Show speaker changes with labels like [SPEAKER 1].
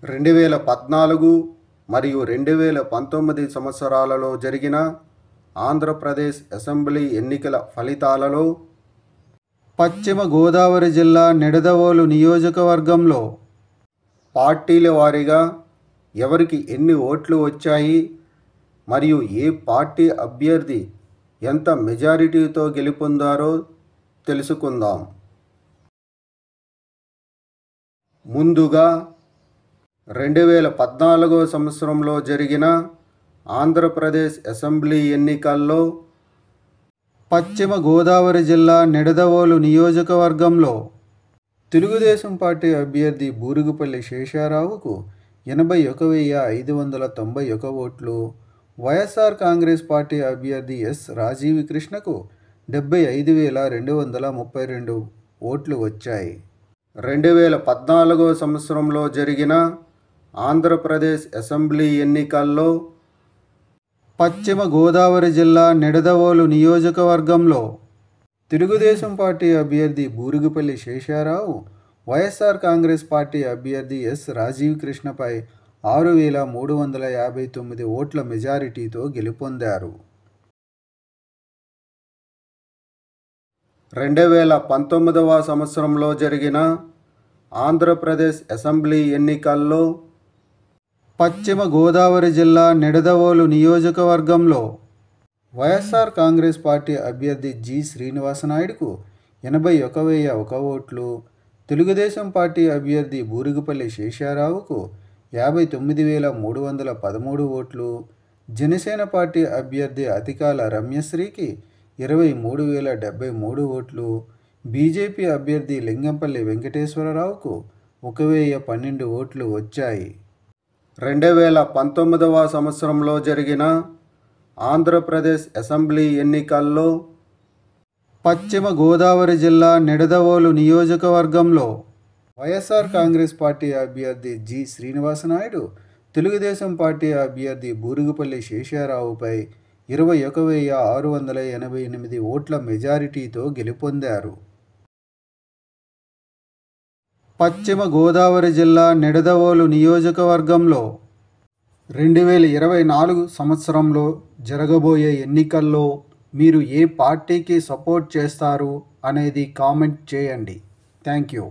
[SPEAKER 1] 2014 మరియు 2019 సంవత్సరాలలో జరిగిన ఆంధ్రప్రదేశ్ అసెంబ్లీ ఎన్నికల ఫలితాలలో పశ్చిమ గోదావరి జిల్లా నిడదవోలు నియోజకవర్గంలో పార్టీల వారీగా ఎవరికి ఎన్ని ఓట్లు వచ్చాయి మరియు ఏ పార్టీ అభ్యర్థి ఎంత మెజారిటీతో గెలుపొందారో తెలుసుకుందాం. ముందుగా 2014 సంవత్సరంలో జరిగిన ఆంధ్రప్రదేశ్ అసెంబ్లీ ఎన్నికల్లో పశ్చిమ గోదావరి జిల్లా నిడదవోలు నియోజకవర్గంలో తెలుగుదేశం పార్టీ అభ్యర్థి బూరుగుపల్లి శేషారావుకు 81,591 ఓట్లు, వైఎస్ఆర్ కాంగ్రెస్ పార్టీ అభ్యర్థి ఎస్ రాజీవ్ కృష్ణకు 75,232 ఓట్లు వచ్చాయి. 2014 సంవత్సరంలో జరిగిన ఆంధ్రప్రదేశ్ అసెంబ్లీ ఎన్నికల్లో పశ్చిమ గోదావరి జిల్లా నిడదవోలు నియోజకవర్గంలో తెలుగుదేశం పార్టీ అభ్యర్థి బూరుగుపల్లి శేషారావు వైఎస్ఆర్ కాంగ్రెస్ పార్టీ అభ్యర్థి ఎస్ రాజీవ్ కృష్ణపై 6,359 ఓట్ల మెజారిటీతో గెలుపొందారు. 2019 సంవత్సరంలో జరిగిన ఆంధ్రప్రదేశ్ అసెంబ్లీ ఎన్నికల్లో పశ్చిమ గోదావరి జిల్లా నిడదవోలు నియోజకవర్గంలో వైఎస్ఆర్ కాంగ్రెస్ పార్టీ అభ్యర్థి జి శ్రీనివాసనాయుడుకు 81,001 ఓట్లు, తెలుగుదేశం పార్టీ అభ్యర్థి బూరుగుపల్లి శేషారావుకు 59,313 ఓట్లు, జనసేన పార్టీ అభ్యర్థి అతికాల రమ్యశ్రీకి 23,073 ఓట్లు, బీజేపీ అభ్యర్థి లింగంపల్లి వెంకటేశ్వరరావుకు 1,012 ఓట్లు వచ్చాయి. 2019 సంవత్సరంలో జరిగిన ఆంధ్రప్రదేశ్ అసెంబ్లీ ఎన్నికల్లో పశ్చిమ గోదావరి జిల్లా నిడదవోలు నియోజకవర్గంలో వైఎస్ఆర్ కాంగ్రెస్ పార్టీ అభ్యర్థి జి శ్రీనివాసనాయుడు తెలుగుదేశం పార్టీ అభ్యర్థి బూరుగుపల్లి శేషారావుపై 21,688 ఓట్ల మెజారిటీతో గెలుపొందారు. పశ్చిమ గోదావరి జిల్లా నిడదవోలు నియోజకవర్గంలో 2024 సంవత్సరంలో జరగబోయే ఎన్నికల్లో మీరు ఏ పార్టీకి సపోర్ట్ చేస్తారు అనేది కామెంట్ చేయండి. Thank you.